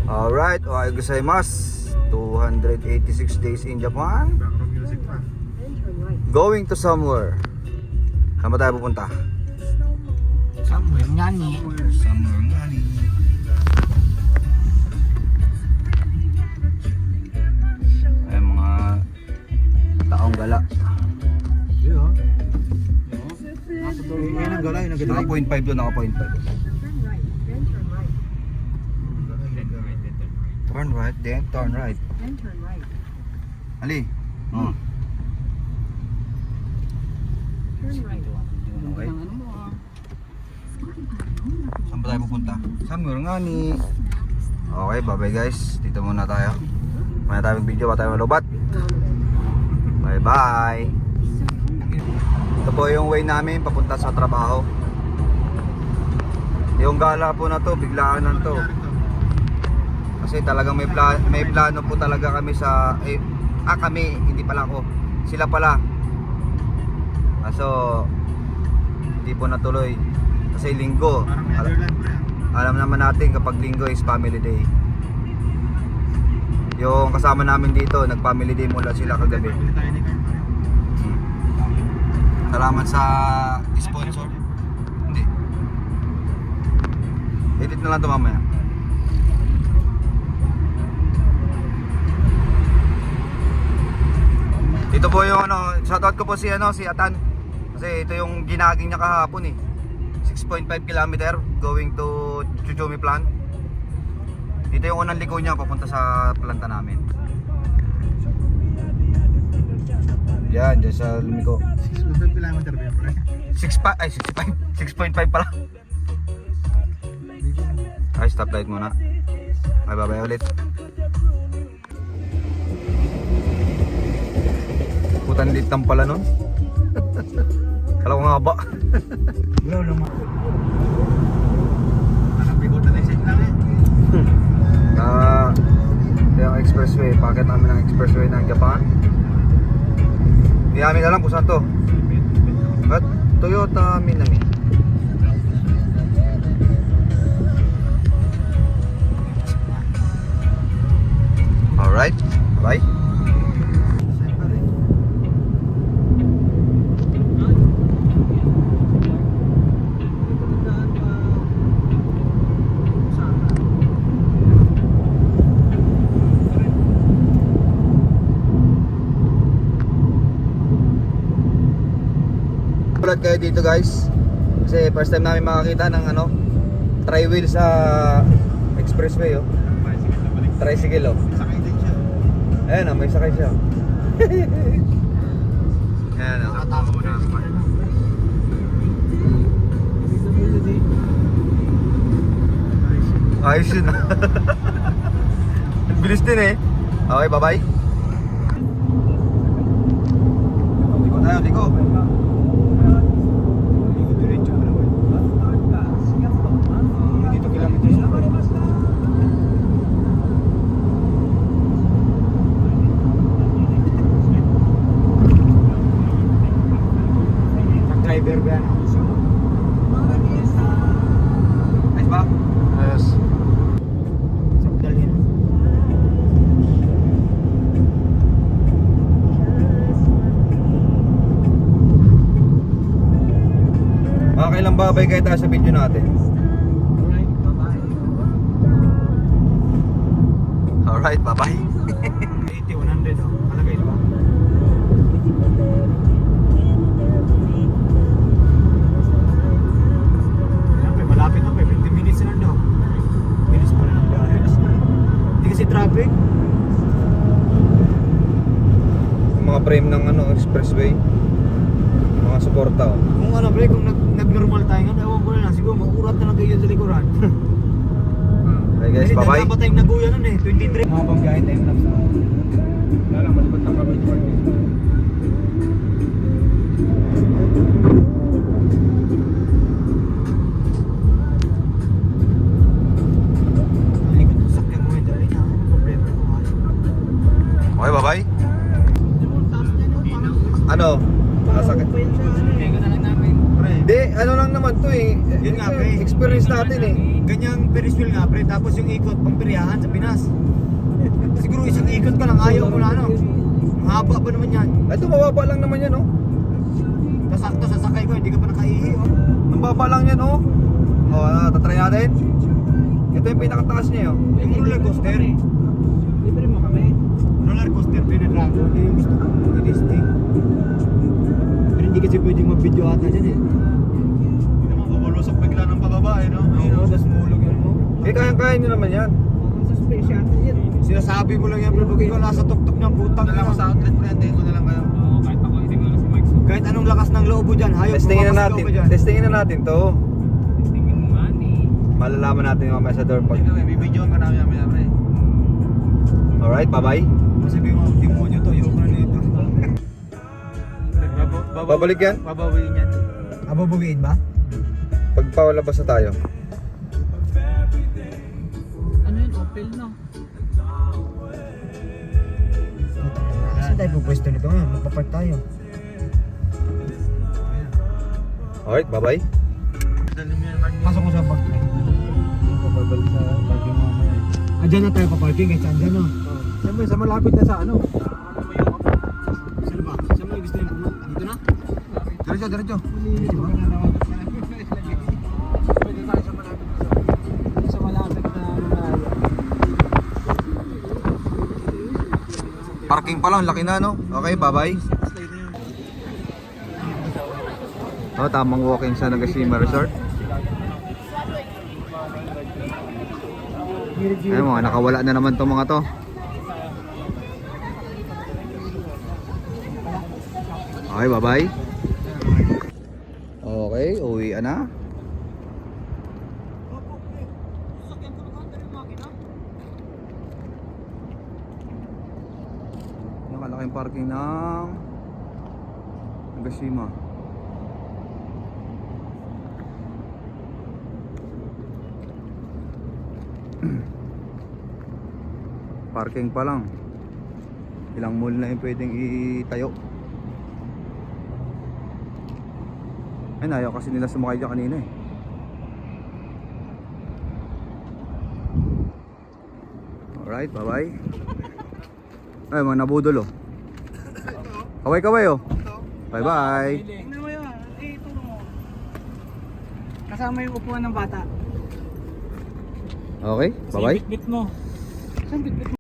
Alright, ohayo gozaimasu. 286 days in Japan. Going to somewhere. Saan ba tayo pupunta? Somewhere nga ni. Somewhere nga ni. Ay, mga taong gala. Yan ang gala, yun ang Naka 0.5 doon, naka 0.5. Turn right, then turn right. Ali. Turn right. Okay. Saan ba tayo pupunta? Somewhere nga ni. Okay, bye-bye guys. Dito muna tayo. Maya tayong video, pa tayo malubat. Bye-bye. Ito po yung way namin papunta sa trabaho. Yung gala po na to, biglaanan to. Kasi talagang may plano po talaga kami sa kami, hindi pala ako. Sila pala. Kaso hindi po natuloy. Kasi linggo. Alam naman natin kapag linggo is family day. Yung kasama namin dito, nag-family day mula sila kagabi. Salamat sa sponsor. Hindi. Edit na lang ito mamaya. Ito po yung shoutout ko po si si Atan. Kasi ito yung ginaging niya kahapon 6.5 km going to Chuchumi plant. Ito yung unang liko niya papunta sa planta namin. Yan, dyan sa lumiko. 6.5 km ba yan, pre? 6.5 pala. Ay, stop light muna. Ay, bye-bye ulit. Putan litang pala nun. Kala ko nga ba? Wala lang. Nakapikutan na isip lang Ito yung expressway. Packet namin ng expressway ng Japan. Hindi namin alam kung saan to. At Toyota Minami. Alright, bye. Tulad kayo dito guys. Kasi first time namin makakita ng tri-wheel sa expressway tricycle Sakay din siya. Ayan may sakay siya. Ayan Nakatawa mo na naman. ayos yun. Bilis din Okay, bye bye. Liko tayo, liko. Diretso mo naman. Dito kilometers na. Driver ba yan? Ayos ba? Yes. Sakdalhin. Mga kailang babay kayo tayo sa video natin. Alright, bye-bye. Alright, bye bye. 80, 100 Kalagay ba? Malapit na 50 minutes na lang daw. Bilis pa rin ang biyahe. Hindi kasi traffic. Yung mga frame ng expressway. Mga suporta Kung pre, kung nag-normal tayo nga, ewan ko na lang, siguro makurat na lang kayo sa likuran. Okay guys, bye bye. Dapat tayong naguya nun 23. Mga pang biyahe time lapse na. Wala lang, malipat ng public parking. Okay, bye bye. Ano? Nasakit. Kaya na lang namin. Hindi, ano lang naman. naman to eh. Yun nga, pre. Experience natin eh. Ganyang Ferris wheel nga, pre. Tapos yung ikot, pang piriyahan sa Pinas. Siguro isang ikot ka lang, ayaw mo na ano. Ang haba pa naman yan. Ito, mababa lang naman yan, oh. Tapos sakto sa sakay ko, hindi ka pa nakaihi, oh. Ang baba lang yan, oh. Oh, tatry natin. Ito yung pinakataas niya, oh. Yung roller coaster. Libre mo kami. Roller coaster, pre, na Dragon. Yun yung gusto kong i-testing. Pero hindi kasi pwedeng mag-video ata dyan, eh. Hindi naman mabulusok bigla ng pababa eh, no? Ayun, oh, tapos mulog yan, mo. Eh, kayang-kaya nyo naman yan. Ang sa space shuttle yan. Sinasabi mo lang yan, bro. Pag ikaw nasa tuktok ng putang Dala ko sa outlet, pre. Hintayin ko na lang kayo. Oo, kahit ako, hindi ko lang si Mike. Kahit anong lakas ng loob mo dyan, hayop Testingin na bumakas natin. loob mo dyan. Testingin na natin to. Tingin mo nga ni. Malalaman natin mamaya sa door pag... Ikaw eh, bibidyoan ka namin mamaya, pre. Alright, bye-bye. Masabi mo, demonyo to, ayoko na nito. Babalik yan? Babawiin yan. Ababawiin ba? Pag palabas na tayo. Ano yun? Opel, no? Saan tayo pupwesto nito ngayon? Magpapart tayo. Alright, bye-bye. Dali mo yan, Mark. Pasok ko sa park. Babalik sa parking mamaya. Andyan na tayo pa-parking kahit saan dyan, no? Siyempre, sa malapit na sa ano? Saan ba? Saan mo gusto yung pumunta? Dito na? Diretso, diretso. Pwede tayo sa malapit na sa malapit na malayo. Parking pa lang, laki na, no? Okay, bye-bye. Oh, tamang walk-in sa Nagashima Resort. Ayun, mga nakawala na naman tong mga to. Okay, bye-bye. Okay, uwi na. Nakalaking parking ng Nagashima. Parking pa lang. Ilang mall na yung pwedeng itayo. Ay, ayaw kasi nila sumakay dyan kanina eh. Alright, bye bye. Ay, mga nabudol oh. Kaway-kaway oh. Bye bye. Tingnan mo yun. Eh, ito mo. Kasama yung upuan ng bata. Okay, bye bye. Bit mo. Saan bit mo?